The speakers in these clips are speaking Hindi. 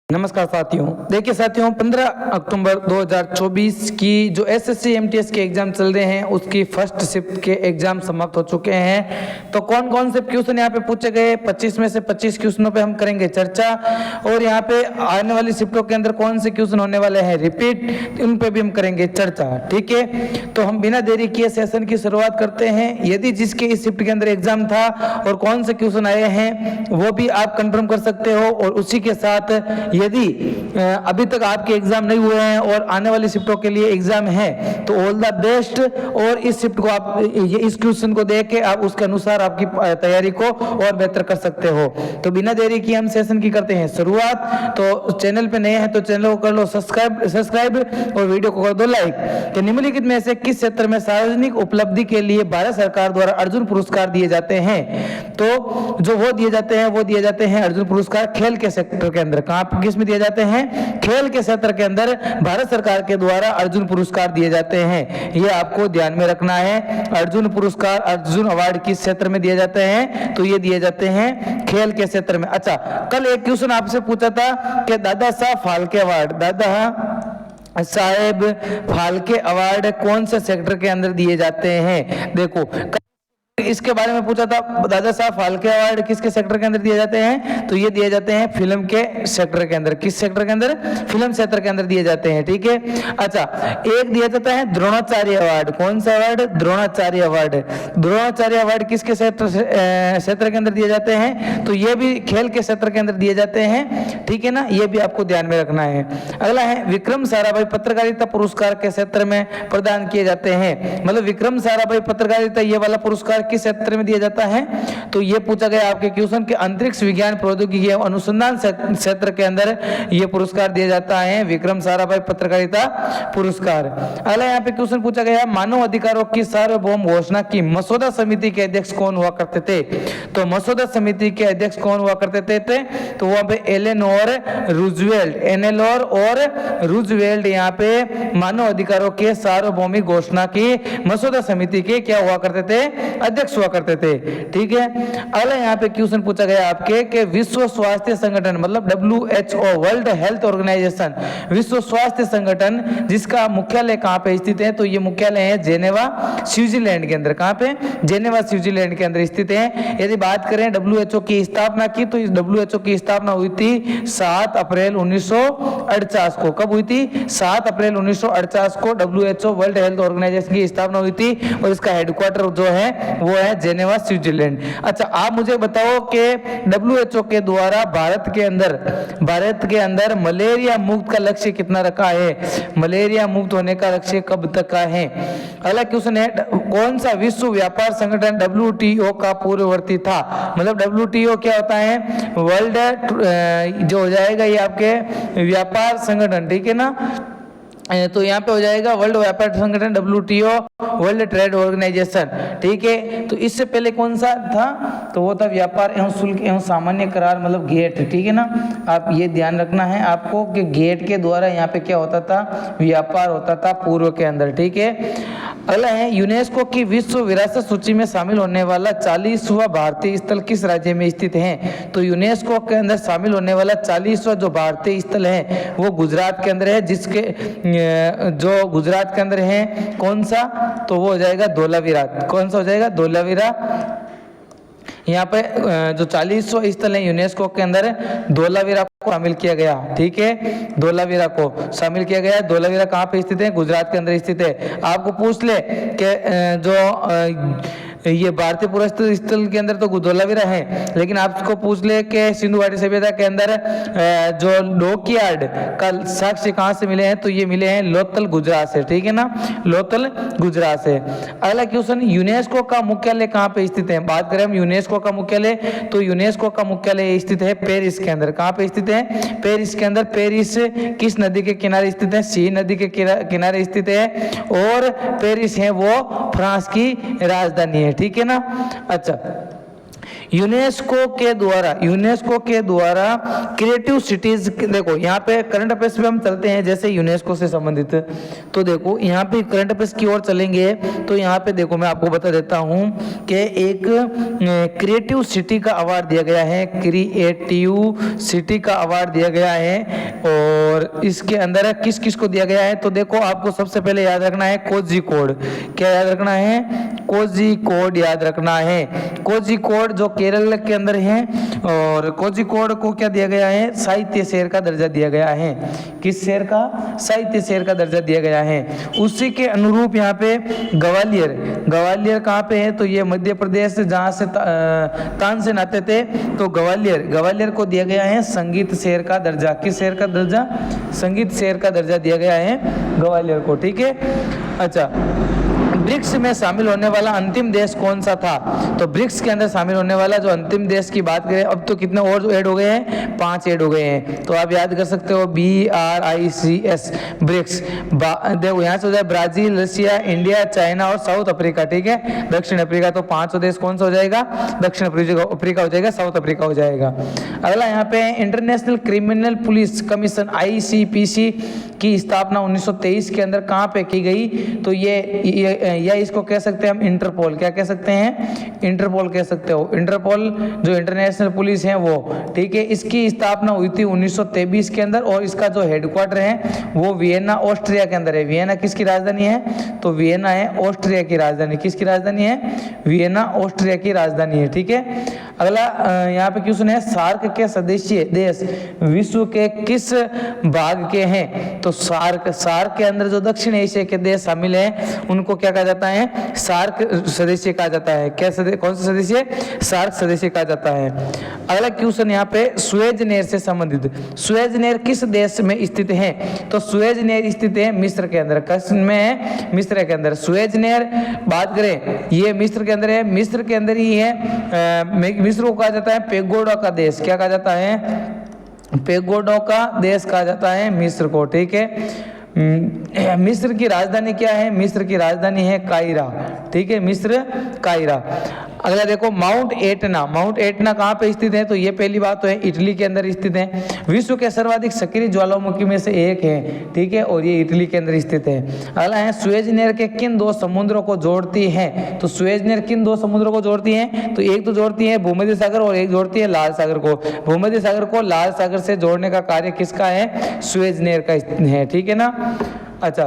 नमस्कार साथियों, देखिए साथियों 15 अक्टूबर 2024 की जो एसएससी एमटीएस के एग्जाम चल रहे हैं उसकी फर्स्ट शिफ्ट के एग्जाम समाप्त हो चुके हैं। तो कौन कौन से क्वेश्चन यहाँ पे पूछे गए, 25 में से 25 क्वेश्चनों पे हम करेंगे चर्चा। और यहाँ पे आने वाली शिफ्टों के अंदर कौन से क्वेश्चन होने वाले हैं रिपीट, उन पे भी हम करेंगे चर्चा। ठीक है, तो हम बिना देरी किए सेशन की शुरुआत करते हैं। यदि जिसके इस शिफ्ट के अंदर एग्जाम था और कौन से क्वेश्चन आए हैं वो भी आप कंफर्म कर सकते हो। और उसी के साथ यदि अभी तक आपके एग्जाम नहीं हुए हैं और आने वाली शिफ्टों के लिए एग्जाम है तो ऑल द बेस्ट। और इस शिफ्ट को आप इस क्वेश्चन को देख के आप उसके अनुसार आपकी तैयारी को और बेहतर कर सकते हो। तो बिना देरी की हम सेशन की करते हैं शुरुआत। तो चैनल पे नए हैं तो चैनल को कर लो सब्सक्राइब और वीडियो को कर दो लाइक। तो निम्नलिखित में से किस क्षेत्र में सार्वजनिक उपलब्धि के लिए भारत सरकार द्वारा अर्जुन पुरस्कार दिए जाते हैं? तो जो वो दिए जाते हैं अर्जुन पुरस्कार खेल के सेक्टर के अंदर। कहां किस में दिए जाते हैं? खेल के क्षेत्र के अंदर भारत सरकार के द्वारा अर्जुन पुरस्कार दिए जाते हैं। ये आपको ध्यान में रखना है। अर्जुन पुरस्कार, अर्जुन अवार्ड किस क्षेत्र में दिए जाते हैं? तो ये दिए जाते हैं खेल के क्षेत्र में। अच्छा, कल एक क्वेश्चन आपसे पूछा था कि दादा साहब फाल्के अवार्ड, दादा साहेब फाल्के अवार्ड कौन से सेक्टर के अंदर दिए जाते हैं? देखो इसके बारे में पूछा था, दादा साहब फाल्के अवार्ड किसके सेक्टर के अंदर दिए जाते हैं? तो ये दिए जाते हैं फिल्म के सेक्टर के अंदर। किस सेक्टर के अंदर? फिल्म क्षेत्र के अंदर दिए जाते हैं। ठीक है, अच्छा एक दिया जाता है द्रोणाचार्य अवार्ड। कौन सा award? Dronacharya award. Dronacharya award किसके क्षेत्र के अंदर दिए जाते हैं? तो ये भी खेल के क्षेत्र के अंदर दिए जाते हैं। ठीक है ना, ये भी आपको ध्यान में रखना है। अगला है विक्रम साराभाई पत्रकारिता पुरस्कार के क्षेत्र में प्रदान किए जाते हैं। मतलब विक्रम साराभाई पत्रकारिता ये वाला पुरस्कार किस क्षेत्र में दिया जाता है? तो ये पूछा गया आपके क्वेश्चन के अंतरिक्ष विज्ञान प्रौद्योगिकी एवं अनुसंधान क्षेत्र के अंदर ये पुरस्कार दिया जाता है, विक्रम साराभाई पत्रकारिता पुरस्कार। अगला यहाँ पे क्वेश्चन पूछा गया मानव अधिकारों की सार्वभौम घोषणा की मसौदा समिति के अध्यक्ष कौन हुआ करते थे? तो मसौदा समिति के अध्यक्ष कौन हुआ करते थे? तो वहां पे एलेनोर रूजवेल्ट, एलेनोर और रूजवेल्ट यहाँ पे मानव अधिकारों के सार्वभौमिक घोषणा की मसौदा समिति के क्या हुआ करते थे? अध्यक्ष हुआ करते थे। ठीक है, अगला यहाँ पे क्वेश्चन पूछा गया आपके कि विश्व स्वास्थ्य संगठन मतलब WHO वर्ल्ड हेल्थ ऑर्गेनाइजेशन, विश्व स्वास्थ्य संगठन जिसका मुख्यालय कहाँ पे स्थित है? तो ये मुख्यालय है जेनेवा स्विट्जरलैंड के अंदर। कहाँ पे? जेनेवा स्विट्जरलैंड के अंदर स्थित है। यदि बात करें WHO की स्थापना की तो इस WHO की स्थापना हुई थी 7 अप्रैल 1948 को। कब हुई थी? 7 अप्रैल 1948 को WHO वर्ल्ड हेल्थ ऑर्गेनाइजेशन की स्थापना हुई थी और इसका हेडक्वार्टर जो है वो है जेनेवा स्विट्जरलैंड। अच्छा, आप मुझे बताओ कि WHO के द्वारा भारत के अंदर मलेरिया मुक्त का लक्ष्य कितना रखा है? मलेरिया मुक्त होने का लक्ष्य कब तक का है? अगला क्वेश्चन है कौन सा विश्व व्यापार संगठन WTO का पूर्ववर्ती था? मतलब WTO क्या होता है? वर्ल्ड जो हो जाएगा ये आपके व्यापार संगठन। ठीक है ना, तो यहाँ पे हो जाएगा वर्ल्ड व्यापार संगठन WTO, वर्ल्ड ट्रेड ऑर्गेनाइजेशन। ठीक है, तो इससे पहले कौन सा था? तो वो था व्यापार एवं शुल्क एवं सामान्य करार मतलब गेट। ठीक है ना, आप ये ध्यान रखना है आपको कि गेट के द्वारा यहाँ पे क्या होता था? व्यापार होता था पूर्व के अंदर। ठीक है, अगला है यूनेस्को की विश्व विरासत सूची में शामिल होने वाला 40वां भारतीय स्थल किस राज्य में स्थित है? तो यूनेस्को के अंदर शामिल होने वाला 40वां जो भारतीय स्थल है वो गुजरात के अंदर है। जिसके जो गुजरात के अंदर है कौन सा? तो वो हो जाएगा धोलावीरा। कौन सा हो जाएगा? धोलावीरा। यहाँ पे जो 40वां स्थल है यूनेस्को के अंदर धोलावीरा को शामिल किया गया। ठीक है, धोलावीरा को शामिल किया गया। धोलावीरा कहाँ पे स्थित है? गुजरात के अंदर स्थित है। आपको पूछ ले कि जो ये भारतीय पुरातत्व स्थल के अंदर तो धोलावीरा है, लेकिन आपको पूछ ले कि सिंधु घाटी सभ्यता के अंदर जो डॉकयार्ड का साक्ष्य कहाँ से मिले हैं? तो ये मिले हैं लोथल गुजरात से। ठीक है ना, लोथल गुजरात से। अगला क्वेश्चन यूनेस्को का मुख्यालय कहाँ पे स्थित है? बात करें हम यूनेस्को का मुख्यालय, तो यूनेस्को का मुख्यालय स्थित है पेरिस के अंदर। कहाँ पे स्थित है? पेरिस के अंदर। पेरिस किस नदी के किनारे स्थित है? सी नदी के किनारे स्थित है और पेरिस है वो फ्रांस की राजधानी है। ठीक है ना, अच्छा यूनेस्को के द्वारा क्रिएटिव सिटीज, देखो यहाँ पे करंट अफेयर्स पे हम चलते हैं जैसे यूनेस्को से संबंधित। तो देखो यहाँ पे करंट अफेयर्स की ओर चलेंगे तो यहाँ पे देखो मैं आपको बता देता हूँ कि एक क्रिएटिव सिटी का अवार्ड दिया गया है, क्रिएटिव सिटी का अवार्ड दिया गया है। और इसके अंदर किस किस को दिया गया है, तो देखो आपको सबसे पहले याद रखना है कोझिकोड। क्या याद रखना है? कोझिकोड याद रखना है। कोझिकोड जो केरल के अंदर है, और कोझिकोड को क्या दिया गया है? साहित्य शहर का दर्जा दिया गया है। किस शहर का? साहित्य शहर का दर्जा दिया गया है। उसी के अनुरूप यहाँ पे ग्वालियर कहाँ पे है? तो ये मध्य प्रदेश, जहाँ से तानसेन आते थे, तो ग्वालियर को दिया गया है संगीत शहर का दर्जा। किस शहर का दर्जा? संगीत शहर का दर्जा दिया गया है ग्वालियर को, ठीक है। अच्छा, ब्रिक्स में शामिल होने वाला अंतिम देश कौन सा था? तो ब्रिक्स के अंदर शामिल होने वाला जो अंतिम देश की बात करें, अब तो कितने और ऐड हो गए हैं? 5 ऐड हो गए हैं। तो आप याद कर सकते हो BRICS, ब्रिक्स। देखो यहाँ से हो जाए ब्राजील, रशिया, इंडिया, चाइना और साउथ अफ्रीका, ठीक है, दक्षिण अफ्रीका। तो 5 देश कौन सा हो जाएगा? दक्षिण अफ्रीका हो जाएगा, साउथ अफ्रीका हो जाएगा। अगला यहाँ पे international criminal police commission ICPC की स्थापना 1923 के अंदर कहाँ पे की गई? तो ये या इसको कह सकते हैं हम इंटरपोल। क्या कह सकते हैं? इंटरपोल कह सकते हो। इंटरपोल जो इंटरनेशनल पुलिस है वो, ठीक है। इसकी स्थापना हुई थी 1923 के अंदर, और इसका जो हेडक्वार्टर है वो वियना ऑस्ट्रिया के अंदर है। वियना किसकी राजधानी है? तो वियना है ऑस्ट्रिया की राजधानी। किसकी राजधानी है? वियना ऑस्ट्रिया की राजधानी है, ठीक है। अगला यहाँ पे क्वेश्चन है, सार्क के सदस्य देश विश्व के किस भाग के हैं? तो सार्क के अंदर जो दक्षिण एशिया के देश शामिल हैं उनको क्या कहा जाता है? सार्क सदस्य कहा जाता है। क्या कौन सा सदस्य? सार्क सदस्य कहा जाता है। अगला क्वेश्चन यहाँ पे सुएज नहर से संबंधित, सुएज नहर किस देश में स्थित है? तो सुएज नहर स्थित है मिस्र के अंदर। किस में है? मिस्र के अंदर। सुएज नहर बात करें, ये मिस्र के अंदर है, मिस्र के अंदर ही है। मिस्र को कहा जाता है पेगोडा का देश। क्या कहा जाता है? पेगोडा का देश कहा जाता है मिस्र को, ठीक है। मिस्र की राजधानी क्या है? मिस्र की राजधानी है कायरा, ठीक है, मिस्र कायरा। अगला देखो माउंट एटना कहाँ पे स्थित है? तो ये पहली बात तो है इटली के अंदर स्थित है। विश्व के सर्वाधिक सक्रिय ज्वालामुखी में से एक है, ठीक है, और ये इटली के अंदर स्थित है। अगला है सुएज नहर के किन 2 समुद्रों को जोड़ती है? तो सुएज नहर किन 2 समुद्रों को जोड़ती है? तो एक तो जोड़ती है भूमध्य सागर और एक जोड़ती है लाल सागर को। भूमध्य सागर को लाल सागर से जोड़ने का कार्य किसका है? सुएज नहर का है, ठीक है ना। अच्छा,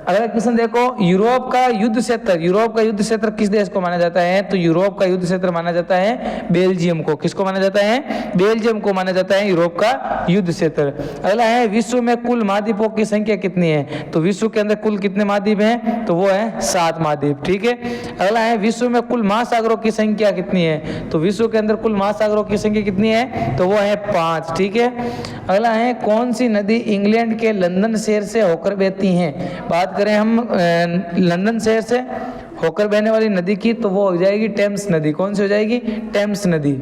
अगला क्वेश्चन देखो, यूरोप का युद्ध क्षेत्र किस देश को माना जाता है? तो यूरोप का युद्ध क्षेत्र माना जाता है बेल्जियम को। किसको माना जाता है? बेल्जियम को माना जाता है यूरोप का युद्ध क्षेत्र। अगला है विश्व में कुल महाद्वीपों की संख्या कितनी है? तो विश्व के अंदर कुल कितने महाद्वीप हैं? तो वो है 7 महाद्वीप, ठीक है। अगला है विश्व में कुल महासागरों की संख्या कितनी है? तो विश्व के अंदर कुल महासागरों की संख्या कितनी है? तो वो है 5, ठीक है। अगला है कौन सी नदी इंग्लैंड के लंदन शहर से होकर बहती है? बात करें हम लंदन शहर से होकर बहने वाली नदी की, तो वो हो जाएगी टेम्स नदी। कौन सी हो जाएगी? टेम्स नदी।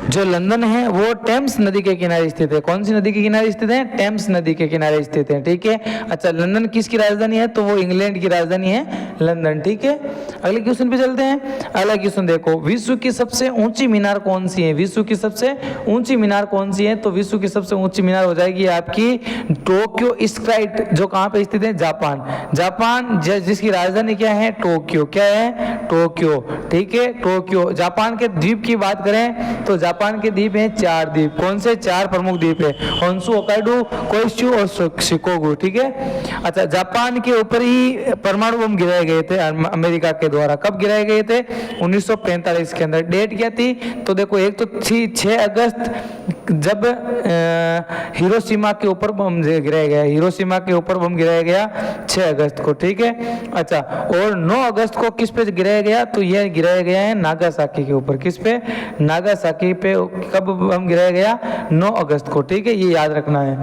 जो लंदन है वो टेम्स नदी के किनारे स्थित है। कौन सी नदी के किनारे स्थित है? टेम्स नदी के किनारे स्थित है, ठीक है। अच्छा, लंदन किसकी राजधानी है? तो वो इंग्लैंड की राजधानी है लंदन, ठीक है। अगले क्वेश्चन पे चलते हैं। अगला क्वेश्चन देखो, विश्व की सबसे ऊंची मीनार कौन सी है? विश्व की सबसे ऊंची मीनार कौन सी है? तो विश्व की सबसे ऊंची मीनार हो जाएगी आपकी टोक्यो स्काई, जो कहाँ पे स्थित है? जापान जिसकी राजधानी क्या है? टोक्यो। क्या है? टोक्यो, ठीक है, टोक्यो। जापान के द्वीप की बात करें तो जापान के द्वीप हैं 4 द्वीप। कौन से? 4 प्रमुख द्वीप है, होन्शु, होक्काइडो, कोइशु और शिकोगु, ठीक है। अच्छा, जापान के ऊपर ही परमाणु बम गिराए गए थे अमेरिका के द्वारा। कब गिराए गए थे? 1945 के अंदर। डेट क्या थी? तो देखो, एक तो थी 6 अगस्त जब हिरोशिमा के ऊपर बम गिराया गया। हिरोशिमा के ऊपर बम गिराया गया 6 अगस्त को, ठीक है। अच्छा, और 9 अगस्त को किस पे गिराया गया? तो यह गिराया गया है नागासाकी के ऊपर। किस पे? नागासाकी पे कब बम गिराया गया? 9 अगस्त को, ठीक है, ये याद रखना है।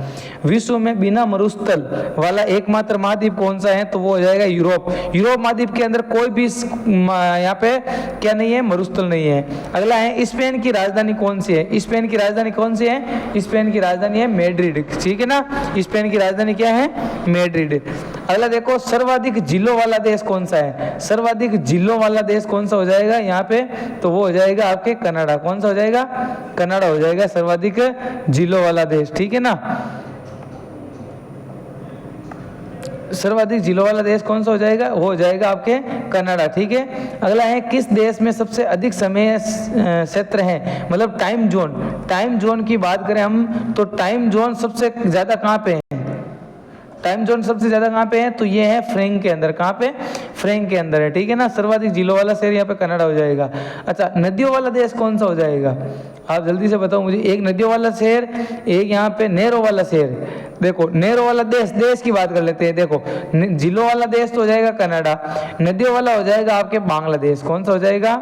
विश्व में बिना मरुस्थल वाला एकमात्र महाद्वीप कौन सा है? तो वो हो जाएगा यूरोप। यूरोप महाद्वीप के अंदर कोई भी यहाँ पे क्या नहीं है? मरुस्थल नहीं है। अगला है स्पेन की राजधानी कौन सी है? स्पेन की राजधानी कौन सी है? स्पेन की राजधानी है मैड्रिड, ठीक है ना। स्पेन की राजधानी क्या है? मैड्रिड। अगला देखो, सर्वाधिक जिलों वाला देश कौन सा है? सर्वाधिक जिलों वाला देश कौन सा हो जाएगा यहाँ पे? तो वो हो जाएगा आपके कनाडा। कौन सा हो जाएगा? कनाडा हो जाएगा सर्वाधिक जिलों वाला देश, ठीक है ना। सर्वाधिक जिलों वाला देश कौन सा हो जाएगा? वो हो जाएगा आपके कनाडा, ठीक है। अगला है, किस देश में सबसे अधिक समय क्षेत्र है, मतलब टाइम जोन। टाइम जोन की बात करें हम तो टाइम जोन सबसे ज्यादा कहाँ पे है? टाइम जोन सबसे ज्यादा कहाँ पे है? तो ये है फ्रैंक के अंदर। कहाँ पे? फ्रैंक के अंदर है, ठीक है ना। सर्वाधिक जिलों वाला शहर यहाँ पे कनाडा हो जाएगा। अच्छा, नदियों वाला देश कौन सा हो जाएगा? आप जल्दी से बताओ मुझे। एक नदियों वाला शहर, एक यहाँ पे नहरों वाला शहर। देखो, नहरों वाला देश की बात कर लेते हैं। देखो, जिलों वाला देश तो हो जाएगा कनाडा, नदियों वाला हो जाएगा आपके बांग्लादेश। कौन सा हो जाएगा?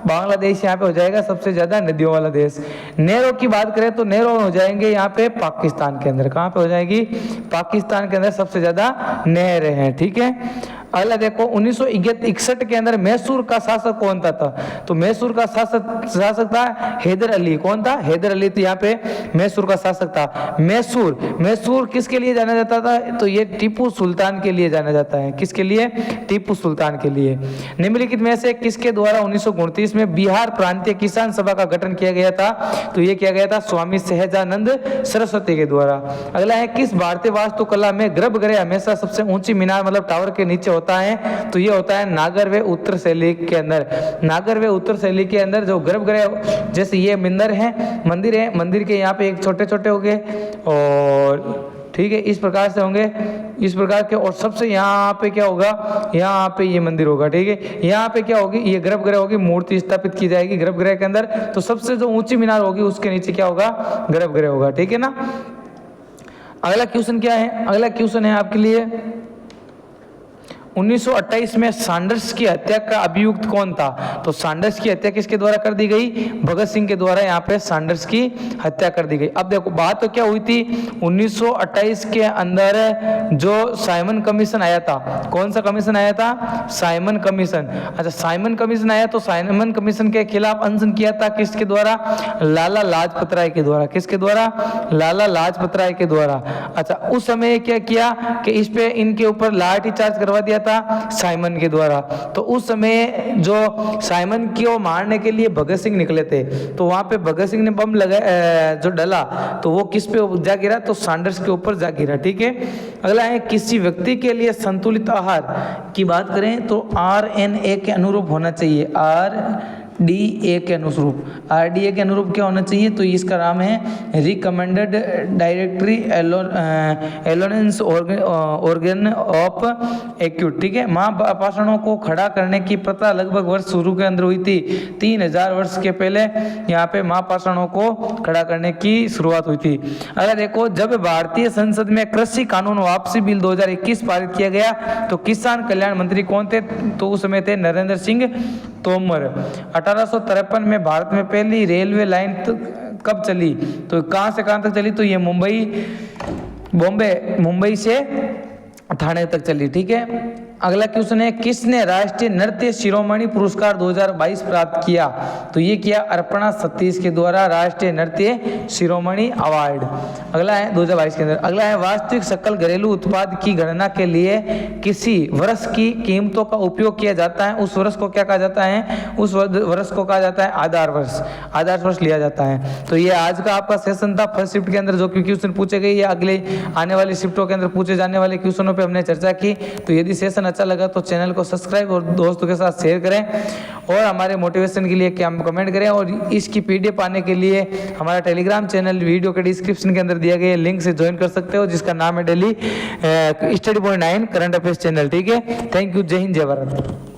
बांग्लादेश यहाँ पे हो जाएगा सबसे ज्यादा नदियों वाला देश। नहरों की बात करें तो नहरों हो जाएंगे यहाँ पे पाकिस्तान के अंदर। कहाँ पे हो जाएगी? पाकिस्तान के अंदर सबसे ज्यादा नहरें हैं, ठीक है। अगला देखो, 1961 के अंदर मैसूर का शासक कौन था? तो मैसूर का शासक था हैदर अली। कौन था? हैदर अली। तो यहाँ पे मैसूर का शासक था। मैसूर किसके लिए जाना जाता था? तो ये टीपू सुल्तान के लिए जाना जाता है। किसके लिए? टीपू सुल्तान के लिए। निम्नलिखित में से किसके द्वारा 1929 में बिहार प्रांतीय किसान सभा का गठन किया गया था? तो ये किया गया था स्वामी सहजानंद सरस्वती के द्वारा। अगला है, किस भारतीय वास्तुकला में गर्भगृह हमेशा सबसे ऊंची मीनार मतलब टावर के नीचे होता है? तो ये होता है नागरवे उत्तर शैली के अंदर। नागरवे उत्तर शैली के अंदर जो गर्भगृह, जैसे ये मंदिर है, मंदिर के यहाँ पे एक छोटे छोटे हो गए और ठीक है इस प्रकार से होंगे, इस प्रकार के। और सबसे यहाँ पे क्या होगा? यहाँ पे ये मंदिर होगा, ठीक है। यहाँ पे क्या होगी? ये गर्भगृह होगी, मूर्ति स्थापित की जाएगी गर्भगृह के अंदर। तो सबसे जो ऊंची मीनार होगी उसके नीचे क्या होगा? गर्भगृह होगा, ठीक है ना। अगला क्वेश्चन क्या है? अगला क्वेश्चन है आपके लिए, 1928 में सैंडर्स की हत्या का अभियुक्त कौन था? तो सैंडर्स की हत्या किसके द्वारा कर दी गई? भगत सिंह के द्वारा यहाँ पे सैंडर्स की हत्या कर दी गई। अब देखो, बात तो क्या हुई थी, 1928 के अंदर जो साइमन कमीशन आया था। कौन सा कमीशन आया था? Simon commission. अच्छा, साइमन कमीशन आया तो साइमन कमीशन के खिलाफ अनशन किया था किसके द्वारा? लाला लाजपत राय के द्वारा। किसके द्वारा? लाला लाजपत राय के द्वारा। अच्छा, उस समय क्या किया कि इस पे इनके ऊपर लाठी चार्ज करवा दिया था साइमन के द्वारा। तो उस समय जो साइमन को मारने के लिए भगत सिंह निकले थे, तो वहां पे भगत सिंह ने बम लगाया, जो डला तो वो किस पे जा गिरा? तो सैंडर्स के ऊपर जा गिरा, ठीक है। अगला है, किसी व्यक्ति के लिए संतुलित आहार की बात करें तो RNA के अनुरूप होना चाहिए। RDA के अनुरूप, RDA के अनुरूप क्या होना चाहिए? तो इसका नाम है recommended directory allowance organ of acute, ठीक है। महापाषाणों को खड़ा करने की प्रथा लगभग वर्ष शुरू के अंदर हुई थी। 3000 वर्ष के पहले यहाँ पे महापाषाणों को खड़ा करने की शुरुआत हुई थी। अगर देखो, जब भारतीय संसद में कृषि कानून वापसी बिल 2021 पारित किया गया तो किसान कल्याण मंत्री कौन थे? तो उस समय थे नरेंद्र सिंह तोमर। 1853 में भारत में पहली रेलवे लाइन कब चली? तो कहां से कहां तक चली? तो ये मुंबई से ठाणे तक चली, ठीक है। अगला क्वेश्चन है, किसने राष्ट्रीय नृत्य शिरोमणि पुरस्कार 2022 प्राप्त किया? तो ये किया अर्पणा सतीश के द्वारा राष्ट्रीय नृत्य शिरोमणि अवार्ड। अगला है 2022 के अंदर। अगला है, वास्तविक सकल घरेलू उत्पाद की गणना के लिए किसी वर्ष की कीमतों का उपयोग किया जाता है। उस वर्ष को क्या कहा जाता है? उस वर्ष को कहा जाता है आधार वर्ष। आधार वर्ष लिया जाता है। तो ये आज का आपका सेशन था फर्स्ट शिफ्ट के अंदर, जो क्वेश्चन पूछे गए ये अगले आने वाली शिफ्टों के अंदर पूछे जाने वाले क्वेश्चनों पे हमने चर्चा की। तो यदि सेशन अच्छा लगा तो चैनल को सब्सक्राइब और दोस्तों के साथ शेयर करें और हमारे मोटिवेशन के लिए क्या कमेंट करें। और इसकी PDF पाने के लिए हमारा टेलीग्राम चैनल वीडियो के डिस्क्रिप्शन के अंदर दिया गया लिंक से ज्वाइन कर सकते हो, जिसका नाम है daily study point 9 current affairs channel, ठीक है। Thank you. जय हिंद, जय भारत।